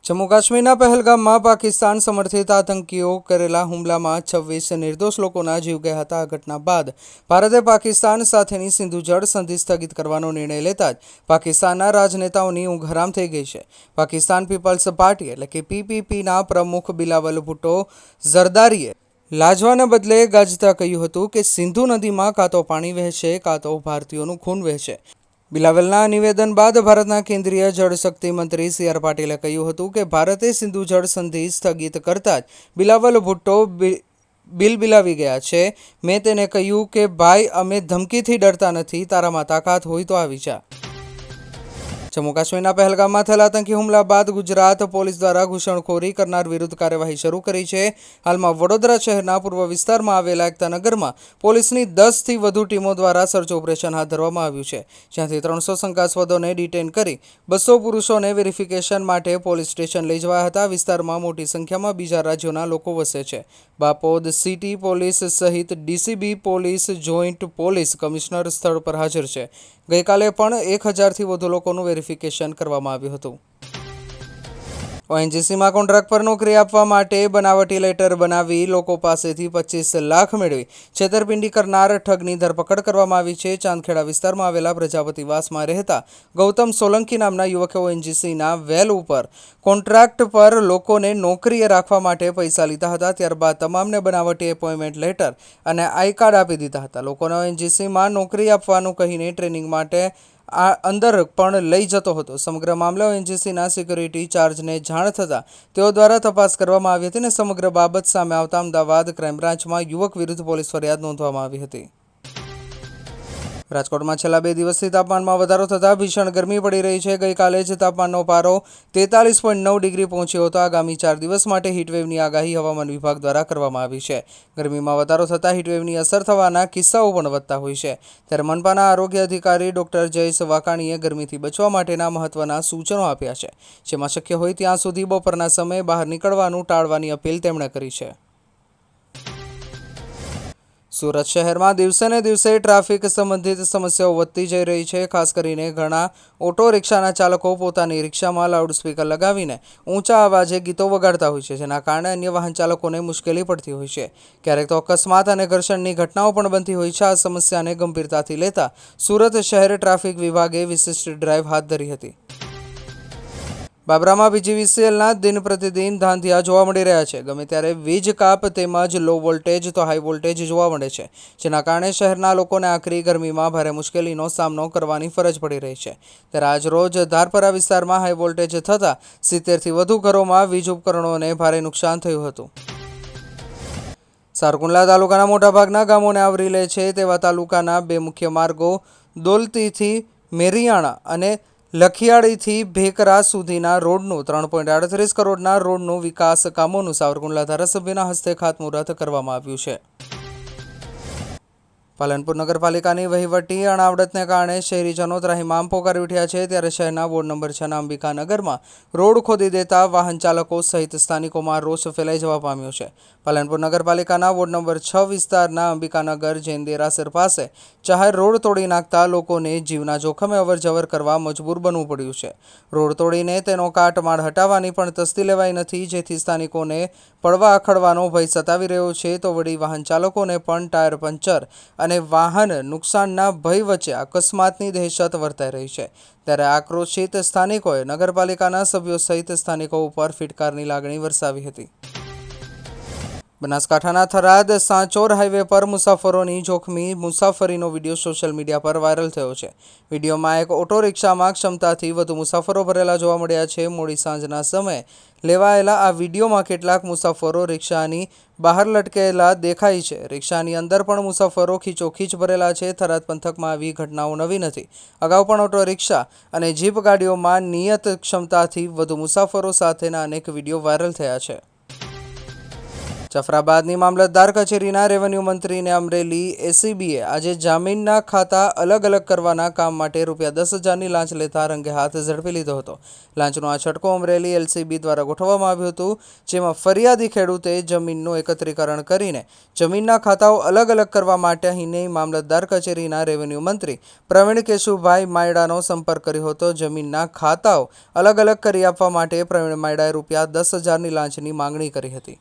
જમ્મુ કાશ્મીરના પહેલગામમાં પાકિસ્તાન સમર્થિત આતંકીઓ કરેલા હુમલામાં 26 નિર્દોષ લોકોના જીવ ગયા હતા। આ ઘટના બાદ ભારતે પાકિસ્તાન સાથેની સિંધુ જળ સંધિ સ્થગિત કરવાનો નિર્ણય લેતા જ પાકિસ્તાનના રાજનેતાઓની ઊંઘ હરામ થઈ ગઈ છે। પાકિસ્તાન પીપલ્સ પાર્ટી એટલે કે પીપીપીના પ્રમુખ બિલાવલ ભુટ્ટો ઝરદારીએ લાજવાને બદલે ગાજતા કહ્યું હતું કે સિંધુ નદીમાં કાં તો પાણી વહેશે કાં તો ભારતીયોનું ખૂન વહેશે। બિલાવલના નિવેદન બાદ ભારતના કેન્દ્રીય જળશક્તિ મંત્રી સી.આર. પાટીલે કહ્યું હતું કે ભારતે સિંધુ જળ સંધિ સ્થગિત કરતા જ બિલાવલ ભુટ્ટો બિલબિલાવી ગયા છે। મેં તેને કહ્યું કે ભાઈ, અમે ધમકીથી ડરતા નથી, તારામાં તાકાત હોય તો આવી જા। જમ્મુ કાશ્મીરના પહેલગામમાં થયેલા આતંકી હુમલા બાદ ગુજરાત પોલીસ દ્વારા ઘૂસણખોરી કરનાર વિરુદ્ધ કાર્યવાહી શરૂ કરી છે। હાલમાં વડોદરા શહેરના પૂર્વ વિસ્તારમાં આવેલા એકતાનગરમાં પોલીસની 10થી વધુ ટીમો દ્વારા સર્ચ ઓપરેશન હાથ ધરવામાં આવ્યું છે, જ્યાંથી 300 શંકાસ્પદોને ડિટેન કરી 200 પુરુષોને વેરિફિકેશન માટે પોલીસ સ્ટેશન લઈ જવાયા હતા। વિસ્તારમાં મોટી સંખ્યામાં બીજા રાજ્યોના લોકો વસે છે। બાપોદ સિટી પોલીસ સહિત DCB police, joint police commissioner સ્થળ પર હાજર છે। ગઈકાલે પણ 1000થી વધુ લોકોનું વેરિફિકેશન કરવામાં આવ્યું હતું। ઓએનજીસીમાં કોન્ટ્રાક્ટ પર નોકરી આપવા માટે બનાવટી લેટર બનાવી લોકો પાસેથી 25 લાખ મેળવી છેતરપિંડી કરનાર ઠગની ધરપકડ કરવામાં આવી છે। ચાંદખેડા વિસ્તારમાં આવેલા પ્રજાપતિવાસમાં રહેતા ગૌતમ સોલંકી નામના યુવકે ઓએનજીસીના વેલ ઉપર કોન્ટ્રાક્ટ પર લોકોને નોકરીએ રાખવા માટે પૈસા લીધા હતા। ત્યારબાદ તમામને બનાવટી એપોઇન્ટમેન્ટ લેટર અને આઈ કાર્ડ આપી દીધા હતા। લોકોને ઓએનજીસીમાં નોકરી આપવાનું કહીને ટ્રેનિંગ માટે અંદર પણ લઈ જતો હતો। સમગ્ર મામલે ઓએનજીસીના સિક્યુરિટી ચાર્જને જાણ થતાં તેઓ દ્વારા તપાસ કરવામાં આવી હતી અને સમગ્ર બાબત સામે આવતા અમદાવાદ ક્રાઇમ બ્રાન્ચમાં યુવક વિરુદ્ધ પોલીસ ફરિયાદ નોંધવામાં આવી હતી। રાજકોટમાં છેલ્લા 2 દિવસથી તાપમાનમાં વધારો થતાં ભીષણ ગરમી પડી રહી છે। ગઈકાલે જ તાપમાનનો પારો 43.9 ડિગ્રી પહોંચ્યો હતો। આગામી 4 દિવસ માટે હીટવેવની આગાહી હવામાન વિભાગ દ્વારા કરવામાં આવી છે। ગરમીમાં વધારો થતાં હીટવેવની અસર થવાના કિસ્સાઓ પણ વધતા હોય છે। ત્યારે મનપાના આરોગ્ય અધિકારી ડોક્ટર જયેશ વાકાણીએ ગરમીથી બચવા માટેના મહત્વના સૂચનો આપ્યા છે, જેમાં શક્ય હોય ત્યાં સુધી બપોરના સમયે બહાર નીકળવાનું ટાળવાની અપીલ તેમણે કરી છે। સુરત શહેરમાં દિવસે ને દિવસે ટ્રાફિક સંબંધિત સમસ્યાઓ વધતી જઈ રહી છે। ખાસ કરીને ઘણા ઓટો રિક્ષાના ચાલકો પોતાની રિક્ષામાં લાઉડસ્પીકર લગાવીને ઊંચા અવાજે ગીતો વગાડતા હોય છે, જેના કારણે અન્ય વાહન ચાલકોને મુશ્કેલી પડતી હોય છે। ક્યારેક તો અકસ્માત અને ઘર્ષણની ઘટનાઓ પણ બનતી હોય છે। આ સમસ્યાને ગંભીરતાથી લેતા સુરત શહેર ટ્રાફિક વિભાગે વિશિષ્ટ ડ્રાઈવ હાથ ધરી હતી। બાબરામાં પીજીવીસીએલના દિન પ્રતિદિન ધાંધિયા જોવા મળી રહ્યા છે। ગમે ત્યારે વીજ કાપ તેમજ લો વોલ્ટેજ તો હાઈ વોલ્ટેજ જોવા મળે છે, જેના કારણે શહેરના લોકોને આકરી ગરમીમાં ભારે મુશ્કેલીનો સામનો કરવાની ફરજ પડી રહી છે। ત્યારે આજરોજ ધારપરા વિસ્તારમાં હાઈ વોલ્ટેજ થતાં 70થી વધુ ઘરોમાં વીજ ઉપકરણોને ભારે નુકસાન થયું હતું। સારકુંડલા તાલુકાના મોટાભાગના ગામોને આવરી લે છે તેવા તાલુકાના 2 મુખ્ય માર્ગો દોલતીથી મેરિયાણા અને લખિયાળીથી ભેકરા સુધીના રોડનું 3.38 કરોડના રોડનું વિકાસ કામોનું સાવરકુંડલા ધારાસભ્યના હસ્તે ખાતમુહૂર્ત કરવામાં આવ્યું છે। પાલનપુર નગરપાલિકાની વહીવટી અણાવડતને કારણે શહેરીજનો ત્રાહિમામ પોકારી ઉઠ્યા છે। ત્યારે શહેરના વોર્ડ નંબર 6ના અંબિકાનગરમાં રોડ ખોદી દેતા વાહન ચાલકો સહિત સ્થાનિકોમાં રોષ ફેલાઈ જવા પામ્યો છે। પાલનપુર નગરપાલિકાના વોર્ડ નંબર 6 વિસ્તારના અંબિકાનગર જૈન દેરાસર પાસે જાહેર રોડ તોડી નાખતા લોકોને જીવના જોખમે અવરજવર કરવા મજબૂર બનવું પડ્યું છે। રોડ તોડીને તેનો કાટમાળ હટાવવાની પણ તસ્દી લેવાઈ નથી, જેથી સ્થાનિકોને પડવા અખડવાનો ભય સતાવી રહ્યો છે। તો વળી વાહન ચાલકોને પણ ટાયર પંચર અને વાહન નુકસાનના ભય વચ્ચે અકસ્માતની દહેશત વર્તાઈ રહી છે। ત્યારે આક્રોશિત સ્થાનિકોએ નગરપાલિકાના સભ્યો સહિત સ્થાનિકો ઉપર ફિટકારની લાગણી વરસાવી હતી। બનાસકાંઠાના થરાદ સાંચોર હાઈવે પર મુસાફરોની જોખમી મુસાફરીનો વિડીયો સોશિયલ મીડિયા પર વાયરલ થયો છે। વિડીયોમાં એક ઓટો રિક્ષામાં ક્ષમતાથી વધુ મુસાફરો ભરેલા જોવા મળ્યા છે। મોડી સાંજના સમયે લેવાયેલા આ વિડીયોમાં કેટલાક મુસાફરો રિક્ષાની બહાર લટકેલા દેખાય છે। રિક્ષાની અંદર પણ મુસાફરો ખીચોખીચ ભરેલા છે। થરાદ પંથકમાં આવી ઘટનાઓ નવી નથી। અગાઉ પણ ઓટો રિક્ષા અને જીપ ગાડીઓમાં નિયત ક્ષમતાથી વધુ મુસાફરો સાથેના અનેક વિડીયો વાયરલ થયા છે। જાફરાબાદની મામલતદાર કચેરીના રેવન્યુ મંત્રીને અમરેલી એસીબીએ આજે જામીનના ખાતા અલગ અલગ કરવાના કામ માટે ₹10,000ની લાંચ લેતા રંગે હાથ ઝડપી લીધો હતો. લાંચનો આ છટકો અમરેલી એલસીબી દ્વારા ગોઠવવામાં આવ્યું હતું, જેમાં ફરિયાદી ખેડૂતે જમીનનું એકત્રીકરણ કરીને જમીનના ખાતાઓ અલગ અલગ કરવા માટે અહીંની મામલતદાર કચેરીના રેવન્યુ મંત્રી પ્રવીણ કેશુભાઈ માયડાનો સંપર્ક કર્યો હતો. જમીનના ખાતાઓ અલગ અલગ કરી આપવા માટે પ્રવીણ માયડાએ ₹10,000ની લાંચની માંગણી કરી હતી.